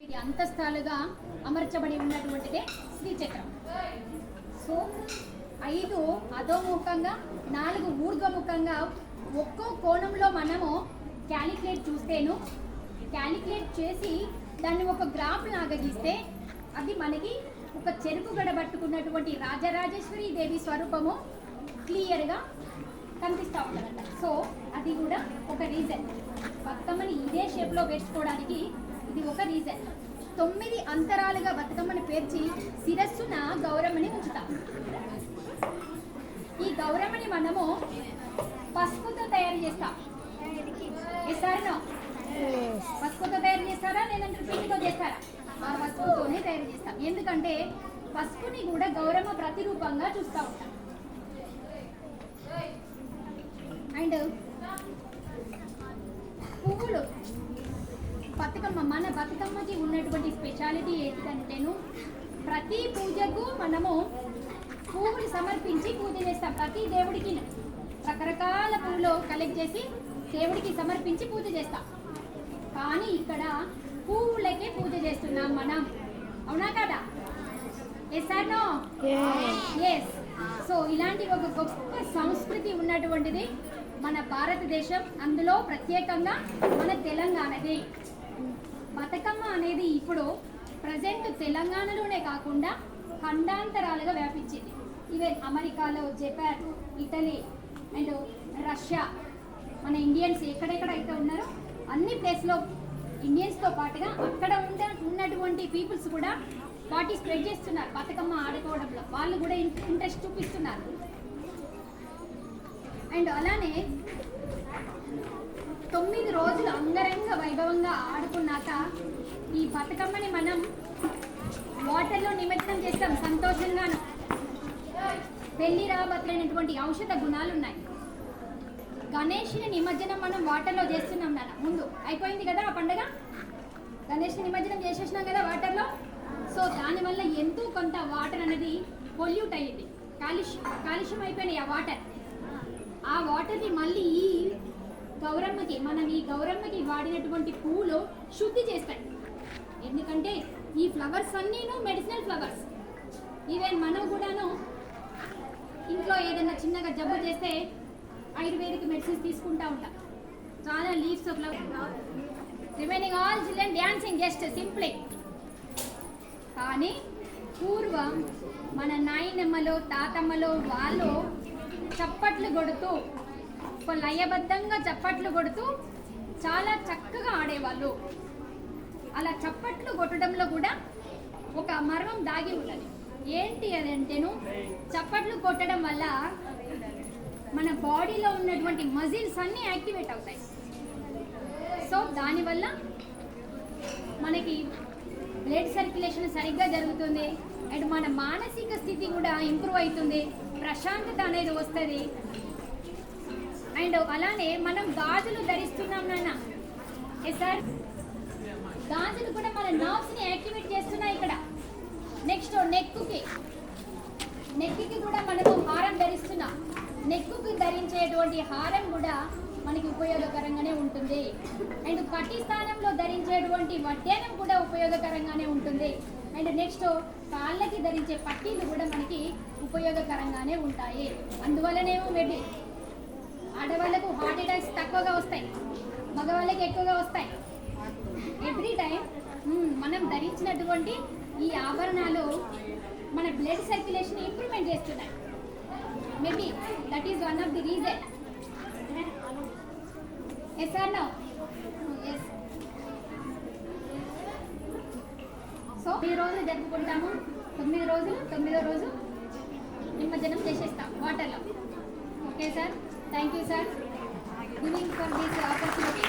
ఇది అంతస్తాలుగా అమర్చబడి ఉన్నటువంటిదే శ్రీచక్రం. సో 5 అధోముఖంగా 4 ఊర్ధ్వముఖంగా ఒక్కో కోణంలో మనము క్యాలిక్యులేట్ చేసి దాన్ని ఒక గ్రాఫ్ లాగా గీస్తే అది మనకి ఒక చెరుకు గడబట్టుకున్నటువంటి రాజరాజేశ్వరి దేవి స్వరూపము క్లియర్గా కనిపిస్తూ ఉంటుందంట. సో అది కూడా ఒక రీజన్. బతుకమ్మని ఇదే షేప్లో వేసుకోవడానికి ఇది ఒక రీజన్. 9 అంతరాలుగా బతుకమ్మని పేర్చి శిరస్సున గౌరమ్మని ఉంచుతాం. ఈ గౌరమ్మని మనము పసుపుతో తయారు చేస్తాం. చేస్తారా? పసుపుతో తయారు చేస్తారా లేదంటే పిండితో చేస్తారా? పసుపుతోనే తయారు చేస్తాం. ఎందుకంటే పసుపుని కూడా గౌరమ్మ ప్రతిరూపంగా చూస్తూ ఉంటాం. అండ్ పువ్వులు మన బతుకమ్మకి ఉన్నటువంటి స్పెషాలిటీ ఏంటంటేను ప్రతి పూజకు మనము పువ్వులు సమర్పించి పూజ చేస్తాం. ప్రతి దేవుడికి రకరకాల పువ్వులు కలెక్ట్ చేసి దేవుడికి సమర్పించి పూజ చేస్తాం. కానీ ఇక్కడ పువ్వులకే పూజ చేస్తున్నాం మనం. అవునా కదా? Yes or no? Yes. So ఇలాంటి ఒక గొప్ప సంస్కృతి ఉన్నటువంటిది మన భారతదేశం, అందులో ప్రత్యేకంగా మన తెలంగాణది. బతుకమ్మ అనేది ఇప్పుడు ప్రజెంట్ తెలంగాణలోనే కాకుండా ఖండాంతరాలుగా వ్యాపించింది. ఈవెన్ అమెరికాలో, జపాన్, ఇటలీ అండ్ రష్యా, మన ఇండియన్స్ ఎక్కడెక్కడ అయితే ఉన్నారో అన్ని ప్లేస్లో ఇండియన్స్తో పాటుగా అక్కడ ఉన్నటువంటి పీపుల్స్ కూడా పార్టిసిపేట్ చేస్తున్నారు బతుకమ్మ ఆడుకోవడంలో. వాళ్ళు కూడా ఇంట్రెస్ట్ చూపిస్తున్నారు. అండ్ అలానే 9 రోజులు అంగరంగ వైభవంగా ఆడుకున్నాక ఈ బతుకమ్మని మనం వాటర్లో నిమజ్జనం చేస్తాం సంతోషంగాను. పెళ్లి రాబట్లేనటువంటి ఔషధ గుణాలు ఉన్నాయి. గణేష్ని నిమజ్జనం మనం వాటర్లో చేస్తున్నాం నాన్న. ముందు అయిపోయింది కదా ఆ పండుగ, గణేష్ని నిమజ్జనం చేసేసినాం కదా వాటర్లో. సో దానివల్ల ఎంతో కొంత వాటర్ అనేది పొల్యూట్ అయ్యింది, కాలుష్యం అయిపోయినాయి ఆ వాటర్. ఆ వాటర్ని మళ్ళీ ఈ గౌరమ్మకి వాడినటువంటి పూలు శుద్ధి చేస్తాయి. ఎందుకంటే ఈ ఫ్లవర్స్ అన్నీను మెడిసినల్ ఫ్లవర్స్. ఈవెన్ మనం కూడాను ఇంట్లో ఏదైనా చిన్నగా జబ్బు చేస్తే ఆయుర్వేదిక్ మెడిసిన్స్ తీసుకుంటూ ఉంటాం. చాలా leaves of flower. Remaining all children dancing just simply. కానీ పూర్వం మన నాయనమ్మలో, తాతమ్మలో వాళ్ళు చప్పట్లు కొడుతూ, లయబద్ధంగా చప్పట్లు కొడుతూ చాలా చక్కగా ఆడేవాళ్ళు. అలా చప్పట్లు కొట్టడంలో కూడా ఒక మర్మం దాగి ఉన్నది. ఏంటి అని అంటేను, చప్పట్లు కొట్టడం వల్ల మన బాడీలో ఉన్నటువంటి మజిల్స్ అన్నీ యాక్టివేట్ అవుతాయి. సో దానివల్ల మనకి బ్లడ్ సర్క్యులేషన్ సరిగ్గా జరుగుతుంది. అండ్ మన మానసిక స్థితి కూడా ఇంప్రూవ్ అవుతుంది, ప్రశాంతత అనేది వస్తుంది. అండ్ అలానే మనం గాజులు ధరిస్తున్నాం నాన్న. సార్, గాజులు కూడా మన నర్వ్స్ని యాక్టివేట్ చేస్తున్నాయి ఇక్కడ. నెక్స్ట్ నెక్కి కూడా మనకు హారం ధరిస్తున్నాం. నెక్కి ధరించేటువంటి హారం కూడా మనకి ఉపయోగకరంగానే ఉంటుంది. అండ్ పట్టి స్థానంలో ధరించేటువంటి వడ్డానం కూడా ఉపయోగకరంగానే ఉంటుంది. అండ్ నెక్స్ట్ కాళ్ళకి ధరించే పట్టీలు కూడా మనకి ఉపయోగకరంగానే ఉంటాయి. అందువల్లనేమో మేబీ ఆడవాళ్ళకు హార్ట్ అటాక్స్ తక్కువగా వస్తాయి, మగవాళ్ళకి ఎక్కువగా వస్తాయి. ఎవ్రీ టైం మనం ధరించినటువంటి ఈ ఆభరణాలు మన బ్లడ్ సర్క్యులేషన్ ఇంప్రూవ్మెంట్ చేస్తున్నాయి. Maybe that is one of the reason. Yes or no? Yes. So 9 రోజులు జరుపుకుంటాము. 9 రోజులు 9వ రోజు నిమజ్జనం చేసేస్తాం వాటర్లో. Okay sir, thank you sir giving for this opportunity.